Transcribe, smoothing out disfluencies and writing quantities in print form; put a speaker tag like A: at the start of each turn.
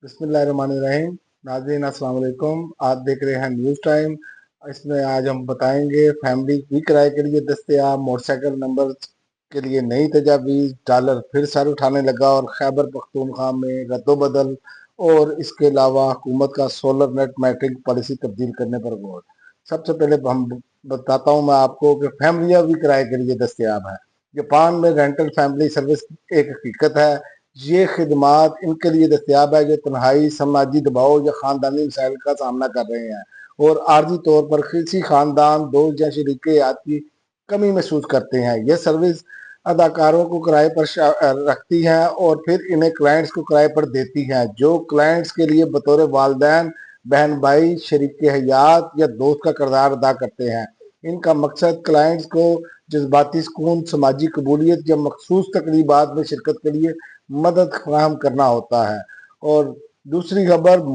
A: बिस्मिल्लाहिर्रहमानिर्रहीम। नाज़रीन अस्सलाम वालेकुम। आप देख रहे हैं न्यूज़ टाइम। इसमें आज हम बताएंगे फैमिली भी किराए के लिए दस्तयाब, मोटरसाइकिल नंबर के लिए नई तजावीज़, डॉलर फिर सर उठाने लगा और खैबर पख्तूनख्वा में रद्दोबदल, और इसके अलावा हुकूमत का सोलर नेट मैट्रिक पॉलिसी तब्दील करने पर गौर। सबसे पहले हम बताता हूँ मैं आपको कि फैमिलियाँ भी किराए के लिए दस्तयाब हैं। जापान में रेंटल फैमिली सर्विस एक हकीकत है। ये खिदमात इनके लिए दस्तयाब है जो तन्हाई, समाजी दबाव या ख़ानदानी मसाइल का सामना कर रहे हैं और आर्जी तौर पर किसी ख़ानदान, दोस्त या शरीक हयात की कमी महसूस करते हैं। यह सर्विस अदाकारों को किराए पर रखती हैं और फिर इन्हें क्लाइंट्स को किराए पर देती हैं, जो क्लाइंट्स के लिए बतौर वालिदैन, बहन भाई, शरीक हयात या दोस्त का किरदार अदा करते हैं। इनका मकसद क्लाइंट्स को जज्बाती सुकून, समाजी कबूलियत या मखसूस तकरीबात में शिरकत के लिए मदद फराहम करना होता है। और दूसरी खबर,